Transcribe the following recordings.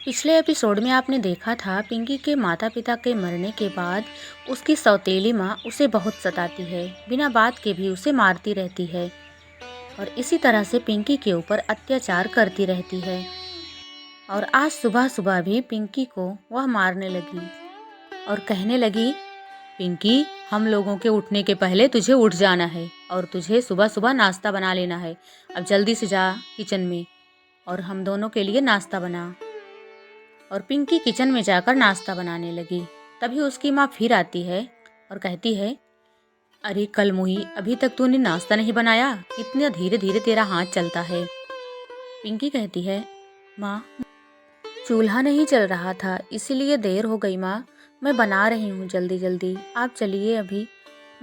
पिछले एपिसोड में आपने देखा था पिंकी के माता पिता के मरने के बाद उसकी सौतेली माँ उसे बहुत सताती है, बिना बात के भी उसे मारती रहती है और इसी तरह से पिंकी के ऊपर अत्याचार करती रहती है। और आज सुबह सुबह भी पिंकी को वह मारने लगी और कहने लगी, पिंकी, हम लोगों के उठने के पहले तुझे उठ जाना है और तुझे सुबह सुबह नाश्ता बना लेना है। अब जल्दी से जा किचन में और हम दोनों के लिए नाश्ता बना। और पिंकी किचन में जाकर नाश्ता बनाने लगी। तभी उसकी माँ फिर आती है और कहती है, अरे कल मुही, अभी तक तूने नाश्ता नहीं बनाया, इतना धीरे धीरे तेरा हाथ चलता है। पिंकी कहती है, माँ, चूल्हा नहीं चल रहा था इसीलिए देर हो गई माँ, मैं बना रही हूँ जल्दी जल्दी, आप चलिए अभी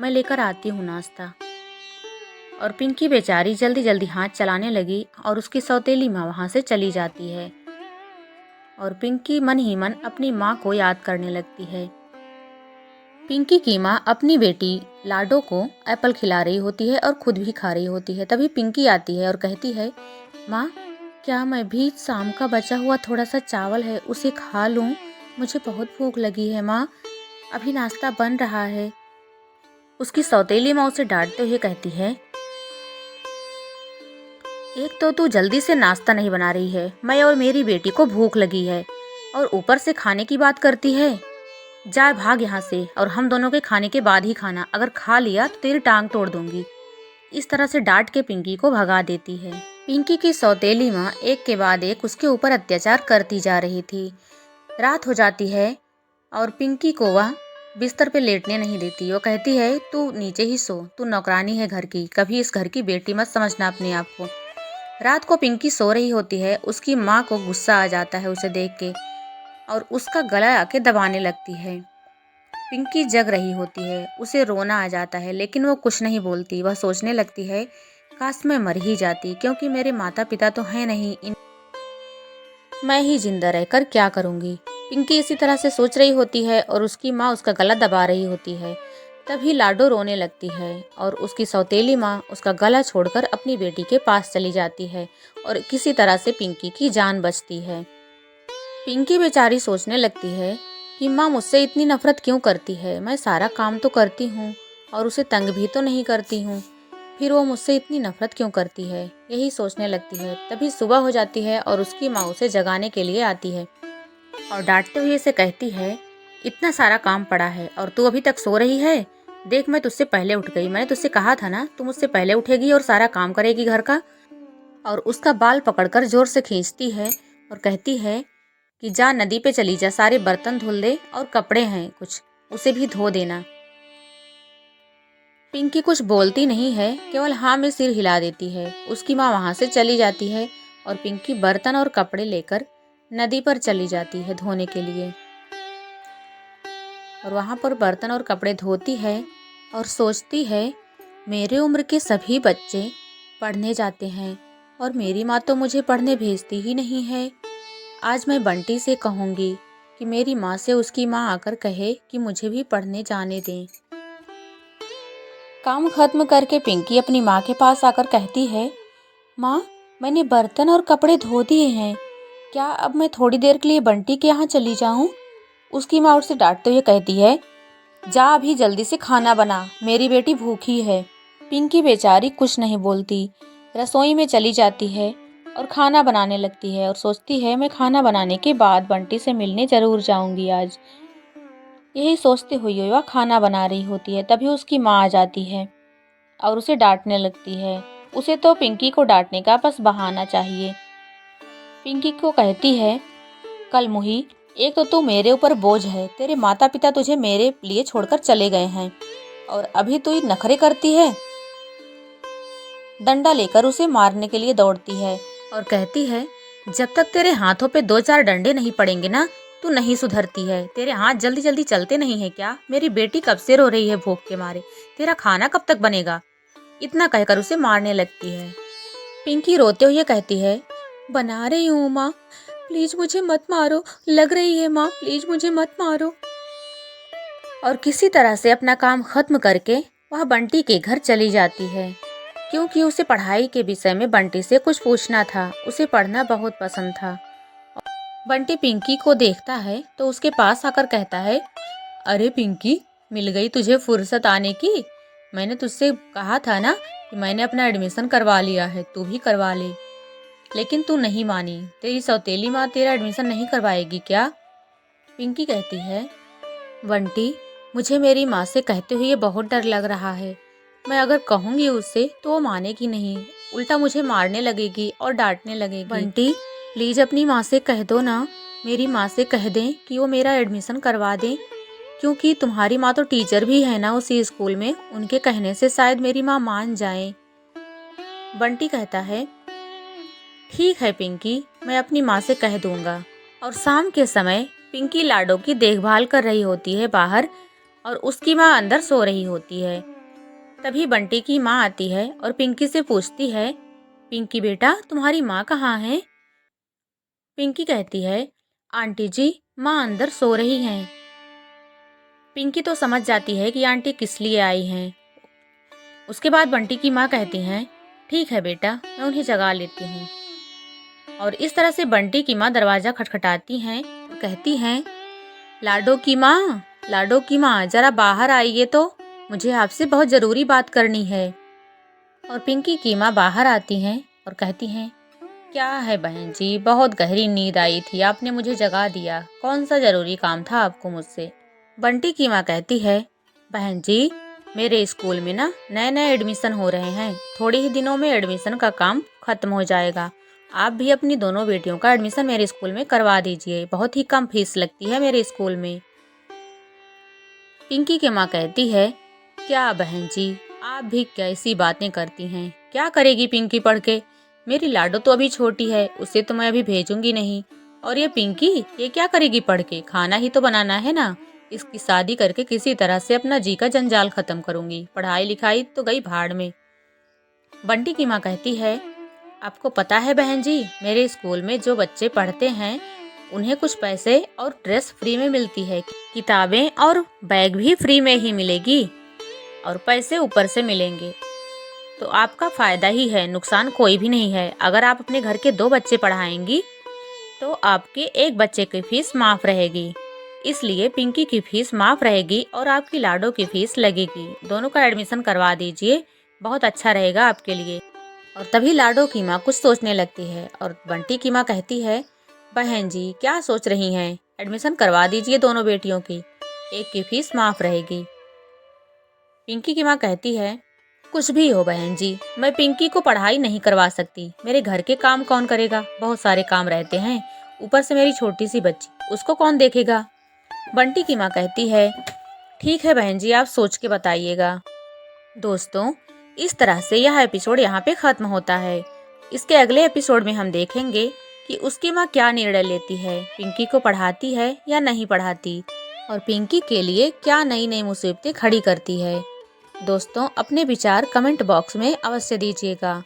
मैं लेकर आती हूँ नाश्ता। और पिंकी बेचारी जल्दी जल्दी हाथ चलाने लगी और उसकी सौतेली माँ वहाँ से चली जाती है। और पिंकी मन ही मन अपनी माँ को याद करने लगती है। पिंकी की माँ अपनी बेटी लाडो को एप्पल खिला रही होती है और खुद भी खा रही होती है। तभी पिंकी आती है और कहती है, माँ, क्या मैं भी शाम का बचा हुआ थोड़ा सा चावल है उसे खा लूँ? मुझे बहुत भूख लगी है माँ, अभी नाश्ता बन रहा है। उसकी सौतेली माँ उसे डांटते हुए कहती है, एक तो तू जल्दी से नाश्ता नहीं बना रही है, मैं और मेरी बेटी को भूख लगी है और ऊपर से खाने की बात करती है। जा भाग यहाँ से और हम दोनों के खाने के बाद ही खाना, अगर खा लिया तो तेरी टांग तोड़ दूंगी। इस तरह से डांट के पिंकी को भगा देती है। पिंकी की सौतेली माँ एक के बाद एक उसके ऊपर अत्याचार करती जा रही थी। रात हो जाती है और पिंकी को वह बिस्तर पे लेटने नहीं देती। वो कहती है, तू नीचे ही सो, तू नौकरानी है घर की, कभी इस घर की बेटी मत समझना अपने आप को। रात को पिंकी सो रही होती है, उसकी माँ को गुस्सा आ जाता है उसे देख के और उसका गला आके दबाने लगती है। पिंकी जग रही होती है, उसे रोना आ जाता है लेकिन वो कुछ नहीं बोलती। वह सोचने लगती है, काश मैं मर ही जाती, क्योंकि मेरे माता पिता तो हैं नहीं, मैं ही जिंदा रहकर क्या करूँगी। पिंकी इसी तरह से सोच रही होती है और उसकी माँ उसका गला दबा रही होती है। तभी लाडो रोने लगती है और उसकी सौतेली माँ उसका गला छोड़कर अपनी बेटी के पास चली जाती है और किसी तरह से पिंकी की जान बचती है। पिंकी बेचारी सोचने लगती है कि माँ मुझसे इतनी नफरत क्यों करती है, मैं सारा काम तो करती हूँ और उसे तंग भी तो नहीं करती हूँ, फिर वो मुझसे इतनी नफरत क्यों करती है, यही सोचने लगती है। तभी सुबह हो जाती है और उसकी माँ उसे जगाने के लिए आती है और डांटते हुए इसे कहती है, इतना सारा काम पड़ा है और तू अभी तक सो रही है? देख, मैं तुझसे पहले उठ गई, मैंने तुझसे कहा था ना तू मुझसे पहले उठेगी और सारा काम करेगी घर का। और उसका बाल पकड़कर जोर से खींचती है और कहती है कि जा नदी पे चली जा, सारे बर्तन धुल दे और कपड़े हैं कुछ, उसे भी धो देना। पिंकी कुछ बोलती नहीं है, केवल हाँ में सिर हिला देती है। उसकी माँ वहाँ से चली जाती है और पिंकी बर्तन और कपड़े लेकर नदी पर चली जाती है धोने के लिए। और वहाँ पर बर्तन और कपड़े धोती है और सोचती है, मेरे उम्र के सभी बच्चे पढ़ने जाते हैं और मेरी माँ तो मुझे पढ़ने भेजती ही नहीं है। आज मैं बंटी से कहूँगी कि मेरी माँ से उसकी माँ आकर कहे कि मुझे भी पढ़ने जाने दें। काम खत्म करके पिंकी अपनी माँ के पास आकर कहती है, माँ, मैंने बर्तन और कपड़े धो दिए हैं, क्या अब मैं थोड़ी देर के लिए बंटी के यहाँ चली जाऊँ? उसकी माँ उसे डांटते हुए कहती है, जा अभी जल्दी से खाना बना, मेरी बेटी भूखी है। पिंकी बेचारी कुछ नहीं बोलती, रसोई में चली जाती है और खाना बनाने लगती है और सोचती है, मैं खाना बनाने के बाद बंटी से मिलने जरूर जाऊंगी आज। यही सोचते हुए वह खाना बना रही होती है। तभी उसकी माँ आ जाती है और उसे डांटने लगती है। उसे तो पिंकी को डांटने का बस बहाना चाहिए। पिंकी को कहती है, कल मुही, एक तो तू मेरे ऊपर बोझ है, तेरे माता पिता तुझे मेरे लिए छोड़कर चले गए हैं और अभी तू ये नखरे करती है। डंडा लेकर उसे मारने के लिए दौड़ती है और कहती है, जब तक तेरे हाथों पे 2-4 डंडे नहीं पड़ेंगे ना, तू नहीं सुधरती है। तेरे हाथ जल्दी जल्दी चलते नहीं है क्या? मेरी बेटी कब से रो रही है भूख के मारे, तेरा खाना कब तक बनेगा? इतना कहकर उसे मारने लगती है। पिंकी रोते हुए कहती है, बना रही हूँ माँ, प्लीज मुझे मत मारो, लग रही है माँ, प्लीज मुझे मत मारो। और किसी तरह से अपना काम खत्म करके वह बंटी के घर चली जाती है, क्योंकि उसे पढ़ाई के विषय में बंटी से कुछ पूछना था। उसे पढ़ना बहुत पसंद था बंटी पिंकी को देखता है तो उसके पास आकर कहता है, अरे पिंकी, मिल गई तुझे फुर्सत आने की। मैंने तुझसे कहा था ना कि मैंने अपना एडमिशन करवा लिया है, तू भी करवा ले। लेकिन तू नहीं मानी। तेरी सौतेली माँ तेरा एडमिशन नहीं करवाएगी क्या? पिंकी कहती है, बंटी, मुझे मेरी माँ से कहते हुए बहुत डर लग रहा है। मैं अगर कहूँगी उससे तो वो मानेगी नहीं, उल्टा मुझे मारने लगेगी और डांटने लगेगी। बंटी, प्लीज अपनी माँ से कह दो ना, मेरी माँ से कह दें कि वो मेरा एडमिशन करवा दें, क्योंकि तुम्हारी माँ तो टीचर भी है ना उसी स्कूल में, उनके कहने से शायद मेरी माँ मान जाए। बंटी कहता है, ठीक है पिंकी, मैं अपनी माँ से कह दूंगा। और शाम के समय पिंकी लाडो की देखभाल कर रही होती है बाहर, और उसकी माँ अंदर सो रही होती है। तभी बंटी की माँ आती है और पिंकी से पूछती है, पिंकी बेटा, तुम्हारी माँ कहाँ है? पिंकी कहती है, आंटी जी, माँ अंदर सो रही हैं। पिंकी तो समझ जाती है कि आंटी किस लिए आई हैं। उसके बाद बंटी की माँ कहती हैं, ठीक है बेटा, मैं उन्हें जगा लेती हूँ। और इस तरह से बंटी की माँ दरवाजा खटखटाती हैं और कहती हैं, लाडो की माँ, लाडो की माँ, जरा बाहर आइए तो, मुझे आपसे बहुत जरूरी बात करनी है। और पिंकी की माँ बाहर आती हैं और कहती हैं, क्या है बहन जी, बहुत गहरी नींद आई थी, आपने मुझे जगा दिया, कौन सा जरूरी काम था आपको मुझसे? बंटी की माँ कहती है, बहन जी, मेरे स्कूल में ना नए नए एडमिशन हो रहे हैं, थोड़े ही दिनों में एडमिशन का काम खत्म हो जाएगा। आप भी अपनी दोनों बेटियों का एडमिशन मेरे स्कूल में करवा दीजिए, बहुत ही कम फीस लगती है मेरे स्कूल में। पिंकी की माँ कहती है, क्या बहन जी, आप भी कैसी बातें करती हैं? क्या करेगी पिंकी पढ़ के? मेरी लाडो तो अभी छोटी है, उसे तो मैं अभी भेजूंगी नहीं। और ये पिंकी, ये क्या करेगी पढ़ के? खाना ही तो बनाना है ना। इसकी शादी करके किसी तरह से अपना जी का जंजाल खत्म करूंगी, पढ़ाई लिखाई तो गई भाड़ में। बंटी की माँ कहती है, आपको पता है बहन जी, मेरे स्कूल में जो बच्चे पढ़ते हैं उन्हें कुछ पैसे और ड्रेस फ्री में मिलती है, किताबें और बैग भी फ्री में ही मिलेगी, और पैसे ऊपर से मिलेंगे। तो आपका फायदा ही है, नुकसान कोई भी नहीं है। अगर आप अपने घर के 2 बच्चे पढ़ाएंगी तो आपके एक बच्चे की फीस माफ रहेगी, इसलिए पिंकी की फीस माफ रहेगी और आपकी लाडो की फीस लगेगी। दोनों का एडमिशन करवा दीजिए, बहुत अच्छा रहेगा आपके लिए। और तभी लाडो की माँ कुछ सोचने लगती है और बंटी की माँ कहती है, बहन जी, क्या सोच रही हैं? एडमिशन करवा दीजिए दोनों बेटियों की, एक की फीस माफ रहेगी। पिंकी की माँ कहती है, कुछ भी हो बहन जी, मैं पिंकी को पढ़ाई नहीं करवा सकती, मेरे घर के काम कौन करेगा? बहुत सारे काम रहते हैं, ऊपर से मेरी छोटी सी बच्ची, उसको कौन देखेगा? बंटी की माँ कहती है, ठीक है बहन जी, आप सोच के बताइएगा। दोस्तों, इस तरह से यह एपिसोड यहाँ पे खत्म होता है। इसके अगले एपिसोड में हम देखेंगे कि उसकी माँ क्या निर्णय लेती है, पिंकी को पढ़ाती है या नहीं पढ़ाती, और पिंकी के लिए क्या नई नई मुसीबतें खड़ी करती है। दोस्तों, अपने विचार कमेंट बॉक्स में अवश्य दीजिएगा।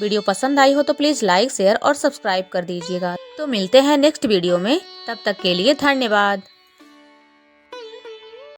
वीडियो पसंद आई हो तो प्लीज लाइक, शेयर और सब्सक्राइब कर दीजिएगा। तो मिलते हैं नेक्स्ट वीडियो में, तब तक के लिए धन्यवाद।